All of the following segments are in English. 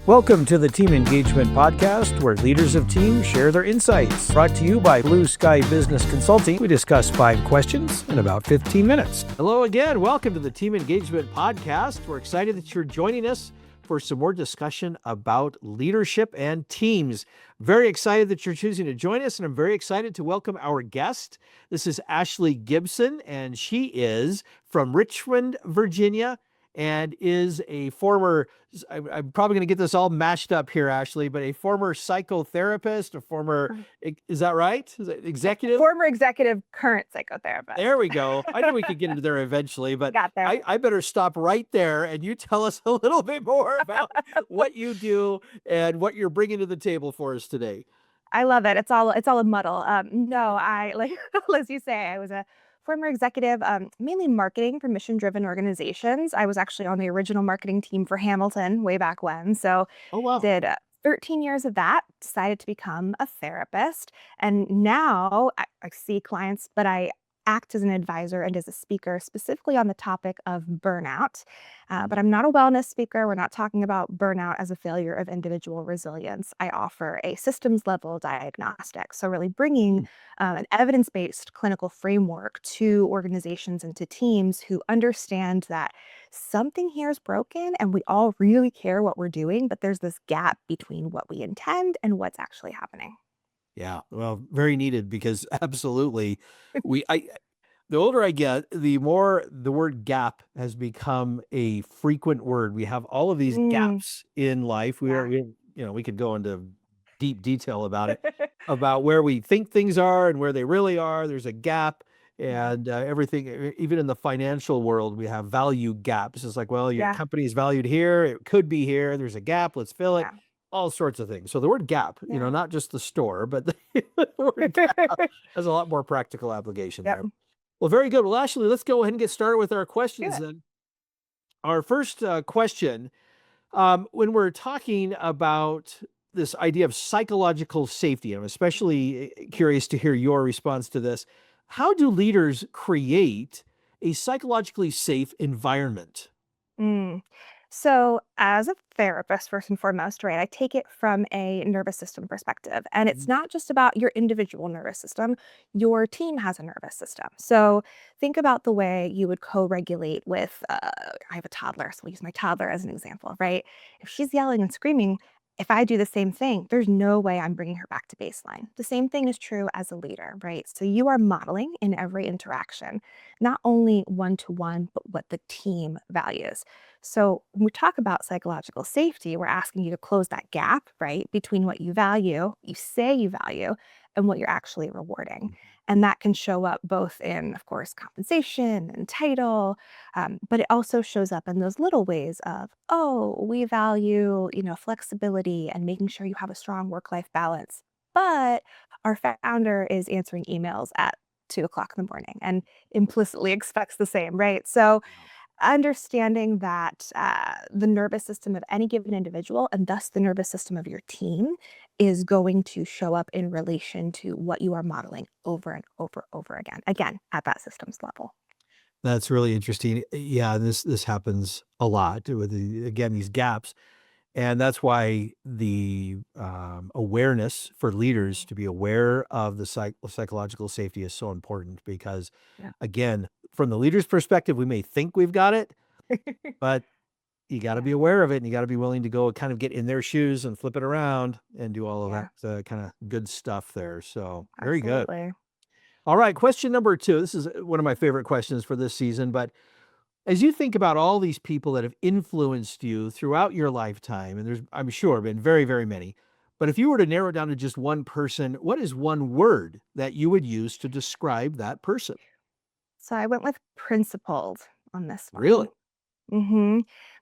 Welcome to the Team Engagement Podcast, where leaders of teams share their insights. Brought to you by Blue Sky Business Consulting. We discuss 5 questions in about 15 minutes. Hello again. Welcome to the Team Engagement Podcast. We're excited that you're joining us for some more discussion about leadership and teams. Very excited that you're choosing to join us, and I'm very excited to welcome our guest. This is Ashley Gibson, and she is from Richmond, Virginia, and is a former, I'm probably going to get this all mashed up here, Ashley, but a former psychotherapist, a former, is that right? Is it executive? Former executive, current psychotherapist. There we go. I know we could get into there eventually, but Got there. I better stop right there and you tell us a little bit more about what you do and what you're bringing to the table for us today. I love it. It's all a muddle. No, I like as you say, I was a former executive, mainly marketing for mission-driven organizations. I was actually on the original marketing team for Hamilton way back when. So Oh, wow. did 13 years of that, decided to become a therapist. And now I see clients, but I act as an advisor and as a speaker specifically on the topic of burnout. But I'm not a wellness speaker. We're not talking about burnout as a failure of individual resilience. I offer a systems level diagnostic. So really bringing an evidence-based clinical framework to organizations and to teams who understand that something here is broken and we all really care what we're doing, but there's this gap between what we intend and what's actually happening. Yeah, well, very needed because absolutely, the older I get, the more the word gap has become a frequent word. We have all of these gaps in life. We could go into deep detail about it, about where we think things are and where they really are. There's a gap, and everything, even in the financial world, we have value gaps. It's like, well, your Yeah. company is valued here. It could be here. There's a gap. Let's fill it. Yeah. All sorts of things. So the word gap, Yeah. not just the store, but the word gap has a lot more practical application Yep. there. Well, very good. Well, Ashley, let's go ahead and get started with our Do questions it. then. Our first question, when we're talking about this idea of psychological safety, I'm especially curious to hear your response to this. How do leaders create a psychologically safe environment? Mm. So, as a therapist, first and foremost, right, I take it from a nervous system perspective. And it's Mhm. not just about your individual nervous system, your team has a nervous system. So, think about the way you would co regulate with, I have a toddler, so we'll use my toddler as an example, right? If she's yelling and screaming, if I do the same thing, there's no way I'm bringing her back to baseline. The same thing is true as a leader, right? So, you are modeling in every interaction, not only one to one, but what the team values. So when we talk about psychological safety, we're asking you to close that gap, right, between what you say you value, and what you're actually rewarding. And that can show up both in, of course, compensation and title, but it also shows up in those little ways of, oh, we value, flexibility and making sure you have a strong work-life balance. But our founder is answering emails at 2 o'clock in the morning and implicitly expects the same, right? So understanding that the nervous system of any given individual, and thus the nervous system of your team, is going to show up in relation to what you are modeling over and over again, at that systems level. That's really interesting. Yeah, this happens a lot with again these gaps, and that's why the awareness for leaders to be aware of the psychological safety is so important. Because, Yeah. again, from the leader's perspective, we may think we've got it, but you got to be Yeah. aware of it, and you got to be willing to go kind of get in their shoes and flip it around and do all of Yeah, that kind of good stuff there. So very good. absolutely. All right, question number 2. This is one of my favorite questions for this season, but as you think about all these people that have influenced you throughout your lifetime, and there's, I'm sure, been very, very many, but if you were to narrow it down to just one person, what is one word that you would use to describe that person? So I went with principled on this one. Really?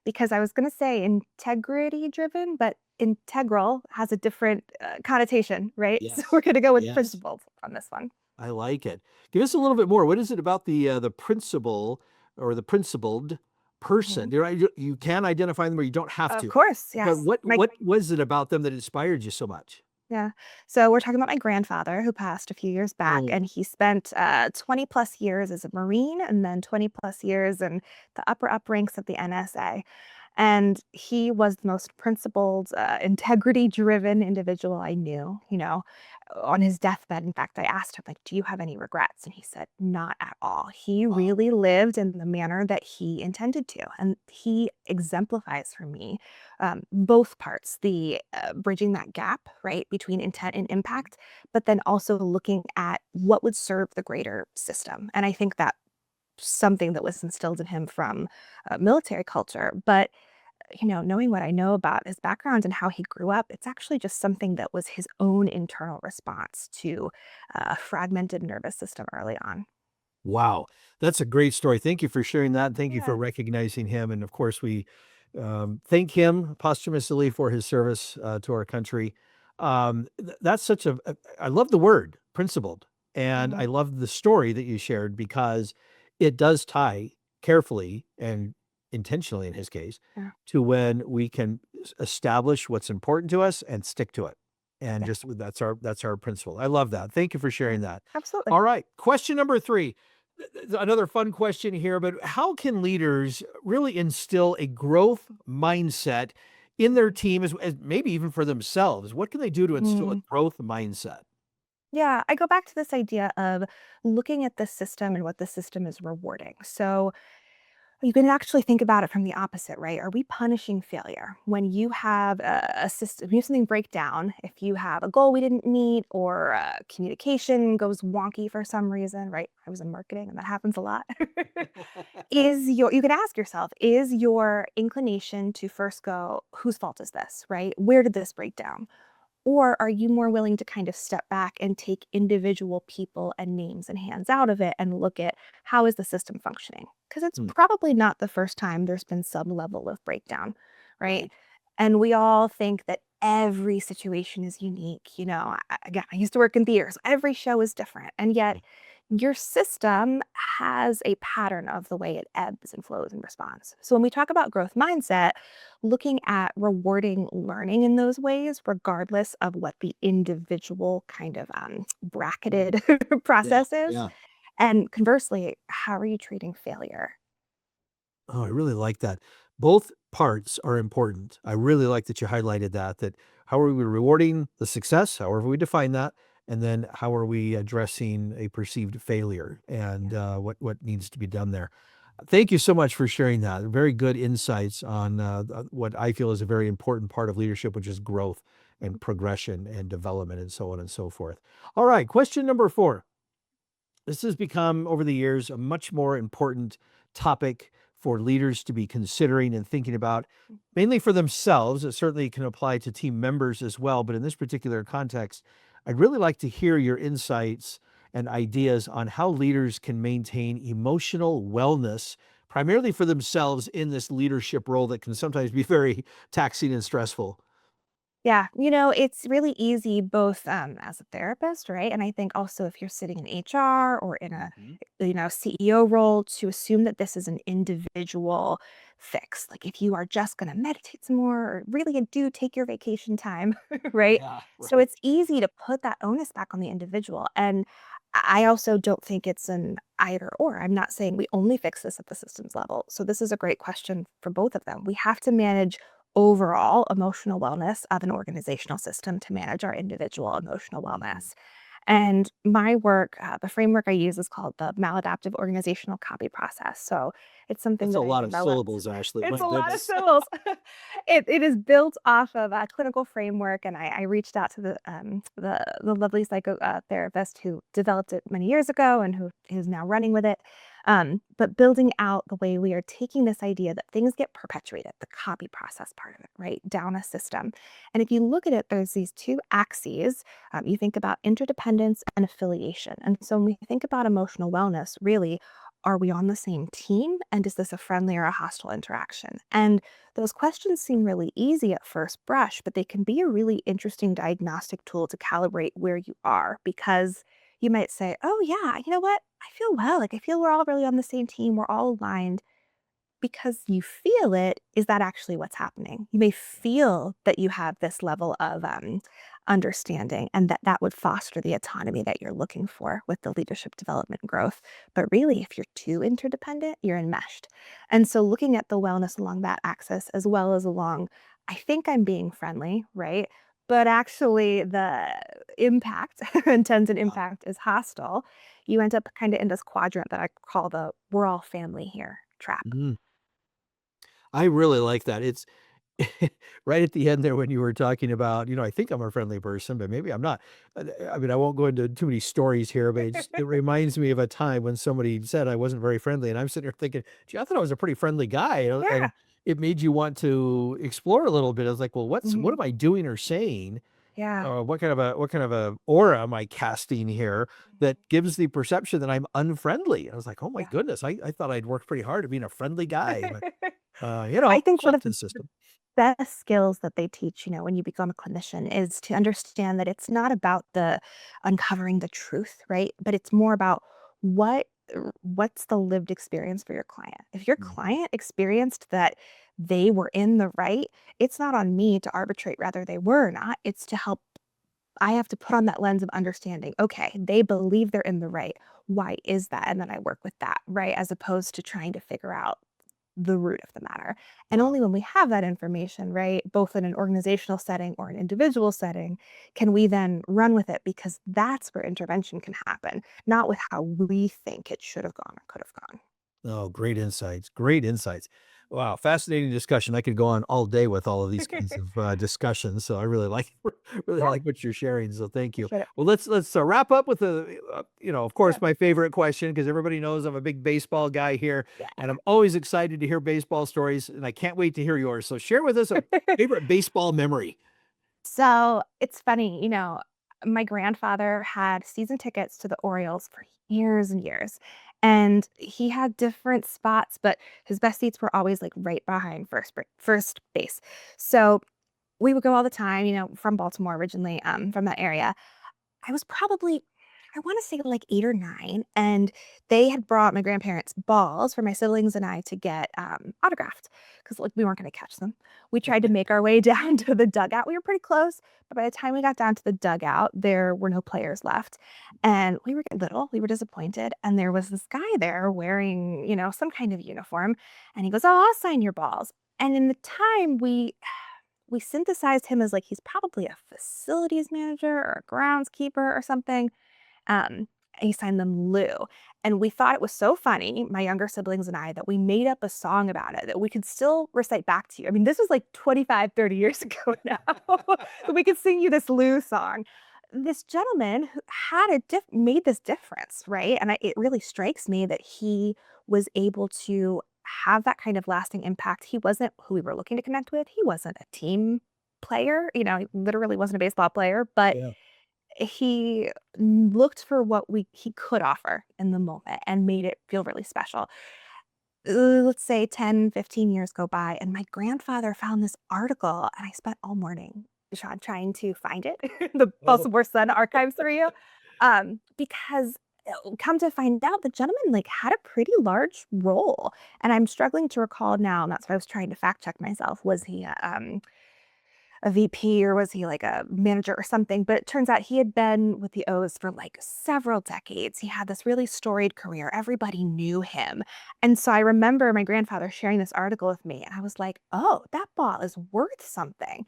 Because I was going to say integrity driven, but integral has a different connotation, right? So Yes. we're going to go with Yes. principled on this one. I like it. Give us a little bit more. What is it about the principal or the principled person? Mhm. You can identify them or you don't have Of to. course, But yes. what was it about them that inspired you so much? Yeah. So we're talking about my grandfather who passed a few years back, Mm. and he spent 20 plus years as a Marine and then 20 plus years in the upper up ranks of the NSA. And he was the most principled, integrity-driven individual I knew, on his deathbed. In fact, I asked him, like, "Do you have any regrets?" And he said, "Not at all." He Wow. really lived in the manner that he intended to, and he exemplifies for me, both parts, the, bridging that gap, right, between intent and impact, but then also looking at what would serve the greater system. And I think that something that was instilled in him from, military culture, but knowing what I know about his background and how he grew up, it's actually just something that was his own internal response to a fragmented nervous system early on. Wow, that's a great story. Thank you for sharing that. Thank you for Yeah. recognizing him, and of course, we thank him posthumously for his service to our country. That's such I love the word principled, and I Mhm. love the story that you shared because it does tie carefully and intentionally, in his case, Yeah. to when we can establish what's important to us and stick to it, and Yeah. just that's our principle. I love that. Thank you for Yeah. sharing that. Absolutely. All right, question number 3. Another fun question here, but how can leaders really instill a growth mindset in their team as maybe even for themselves? What can they do to instill a Mm. growth mindset? Yeah, I go back to this idea of looking at the system and what the system is rewarding. So you can actually think about it from the opposite, right? Are we punishing failure? When you have a system, you have something break down, if you have a goal we didn't meet or communication goes wonky for some reason, right? I was in marketing and that happens a lot. You can ask yourself, is your inclination to first go, whose fault is this, right? Where did this break down? Or are you more willing to kind of step back and take individual people and names and hands out of it and look at how is the system functioning? Because it's Hmm, probably not the first time there's been some level of breakdown, right? right. And we all think that every situation is unique. Again, I used to work in theater, so every show is different. And yet, your system has a pattern of the way it ebbs and flows and responds. So, when we talk about growth mindset, looking at rewarding learning in those ways, regardless of what the individual kind of bracketed Yeah, process is. yeah. And conversely, how are you treating failure? Oh, I really like that. Both parts are important. I really like that you highlighted that how are we rewarding the success, however we define that, and then how are we addressing a perceived failure and what needs to be done there. Thank you so much for sharing that. Very good insights on what I feel is a very important part of leadership, which is growth and progression and development and so on and so forth. All right, question number 4. This has become, over the years, a much more important topic for leaders to be considering and thinking about, mainly for themselves. It certainly can apply to team members as well. But in this particular context, I'd really like to hear your insights and ideas on how leaders can maintain emotional wellness, primarily for themselves in this leadership role that can sometimes be very taxing and stressful. Yeah, it's really easy both as a therapist, right? And I think also if you're sitting in HR or in a Mhm. CEO role to assume that this is an individual fix. Like if you are just going to meditate some more or really do take your vacation time, right? Yeah, So right. it's easy to put that onus back on the individual. And I also don't think it's an either or. I'm not saying we only fix this at the systems level. So this is a great question for both of them. We have to manage overall emotional wellness of an organizational system to manage our individual emotional Mhm. wellness. And my work, the framework I use is called the maladaptive organizational copy process. So it's something That's a that I lot of developed. syllables, Ashley. It's My a lot of goodness. symbols. It is built off of a clinical framework, and I reached out to the lovely psychotherapist who developed it many years ago and who is now running with it. But building out the way we are taking this idea that things get perpetuated, the copy process part of it, right, down a system. And if you look at it, there's these two axes. You think about interdependence and affiliation. And so when we think about emotional wellness, really, are we on the same team? And is this a friendly or a hostile interaction? And those questions seem really easy at first brush, but they can be a really interesting diagnostic tool to calibrate where you are because you might say, oh, yeah, you know what? I feel well. Like, I feel we're all really on the same team. We're all aligned because you feel it. Is that actually what's happening? You may feel that you have this level of understanding, and that would foster the autonomy that you're looking for with the leadership development and growth. But really, if you're too interdependent, you're enmeshed. And so looking at the wellness along that axis as well as along, I think I'm being friendly, right? But actually the impact, intended Yeah. impact is hostile. You end up kind of in this quadrant that I call the we're all family here trap. Mhm. I really like that. It's right at the end there when you were talking about, I think I'm a friendly person, but maybe I'm not. I mean, I won't go into too many stories here, but it reminds me of a time when somebody said I wasn't very friendly, and I'm sitting here thinking, gee, I thought I was a pretty friendly guy, Yeah. and it made you want to explore a little bit. I was like, well, what Mhm. am I doing or saying? Yeah. What kind of a aura am I casting here that gives the perception that I'm unfriendly? I was like, oh my Yeah. goodness, I thought I'd worked pretty hard at being a friendly guy, but I think it's one up of to the the system. best skills that they teach, when you become a clinician is to understand that it's not about the uncovering the truth, right? But it's more about what what's the lived experience for your client. If your Mm. client experienced that they were in the right, it's not on me to arbitrate whether they were or not. It's to help. I have to put on that lens of understanding. Okay, they believe they're in the right. Why is that? And then I work with that, right? As opposed to trying to figure out the root of the matter. And Wow. only when we have that information, right, both in an organizational setting or an individual setting, can we then run with it because that's where intervention can happen, not with how we think it should have gone or could have gone. Oh, great insights. Great insights. Wow, fascinating discussion. I could go on all day with all of these kinds of discussions. So I really like really Yeah, like what you're sharing. So thank you. appreciate it. Well, let's wrap up with of Yeah. course, my favorite question because everybody knows I'm a big baseball guy here, and I'm always excited to hear baseball stories, and I can't wait to hear yours. So share with us a Yeah. favorite baseball memory. So it's funny, my grandfather had season tickets to the Orioles for years and years. And he had different spots, but his best seats were always like right behind first base. So we would go all the time, from Baltimore originally, from that area. I was probably, I want to say like 8 or 9, and they had brought my grandparents balls for my siblings and I to get autographed because like we weren't going to catch them. We tried to make our way down to the dugout. We were pretty close, but by the time we got down to the dugout, there were no players left, and we were getting little. We were disappointed, and there was this guy there wearing, some kind of uniform, and he goes, "Oh, I'll sign your balls." And in the time we synthesized him as like he's probably a facilities manager or a groundskeeper or something. Um, he signed them Lou. And we thought it was so funny, my younger siblings and I, that we made up a song about it that we could still recite back to you. I mean, this was like 25, 30 years ago now. That we could sing you this Lou song. This gentleman who had made this difference, right? And it really strikes me that he was able to have that kind of lasting impact. He wasn't who we were looking to connect with. He wasn't a team player, he literally wasn't a baseball player, but Yeah. he looked for what he could offer in the moment and made it feel really special. Let's say 10, 15 years go by, and my grandfather found this article, and I spent all morning, Sean, trying to find it. The Oh, Baltimore Sun archives for you. Because come to find out, the gentleman like had a pretty large role. And I'm struggling to recall now, and that's why I was trying to fact check myself. Was he a VP or was he like a manager or something? But it turns out he had been with the O's for like several decades. He had this really storied career. Everybody knew him. And so I remember my grandfather sharing this article with me, and I was like, oh, that ball is worth something.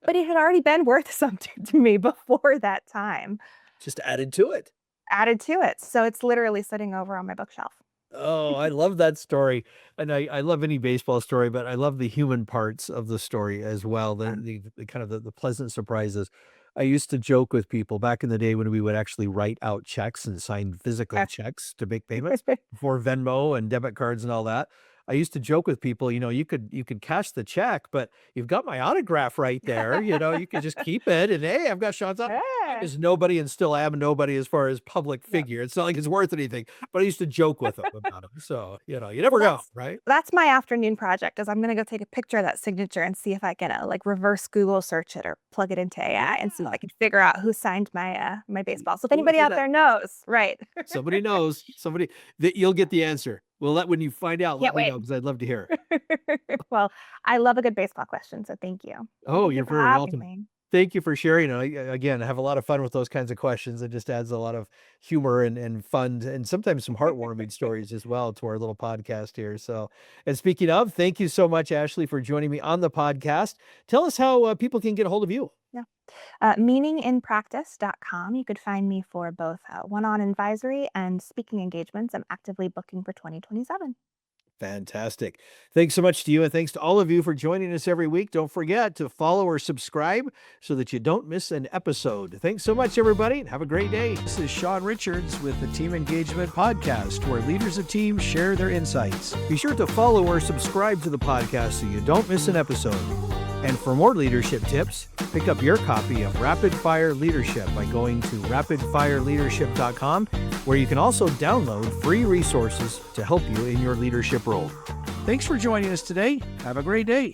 But it had already been worth something to me before that time just added to it. added to it. So it's literally sitting over on my bookshelf. Oh, I love that story, and I love any baseball story, but I love the human parts of the story as well, Yeah. the kind of the pleasant surprises. I used to joke with people back in the day when we would actually write out checks and sign physical checks to make payments before Venmo and debit cards and all that. I used to joke with people, you could cash the check, but you've got my autograph right there, you could just keep it and, "Hey, I've got Sean's au" I Yeah. is nobody and still am nobody as far as public Yep. figure. It's not like it's worth anything, but I used to joke with them about it. So, you never Well, know, that's right? that's my afternoon project is I'm gonna go take a picture of that signature and see if I can, like, reverse Google search it or plug it into AI and see if Yeah. I can figure out who signed my baseball. So if anybody Whoever out that there knows, right. somebody knows, somebody that you'll get the answer. When you find out, let Can't me wait. know because 'cause I'd love to hear it. Well, I love a good baseball question, so thank you. Oh, Thank you you're for very having welcome. me. Thank you for sharing. Again, I have a lot of fun with those kinds of questions. It just adds a lot of humor and fun and sometimes some heartwarming stories as well to our little podcast here. So, and speaking of, thank you so much, Ashley, for joining me on the podcast. Tell us how people can get a hold of you. Yeah. Meaninginpractice.com. You could find me for both one-on advisory and speaking engagements. I'm actively booking for 2027. Fantastic. Thanks so much to you, and thanks to all of you for joining us every week. Don't forget to follow or subscribe so that you don't miss an episode. Thanks so much, everybody, and have a great day. This is Shawn Richards with the Team Engagement Podcast, where leaders of teams share their insights. Be sure to follow or subscribe to the podcast so you don't miss an episode. And for more leadership tips, pick up your copy of Rapid Fire Leadership by going to rapidfireleadership.com, where you can also download free resources to help you in your leadership role. Thanks for joining us today. Have a great day.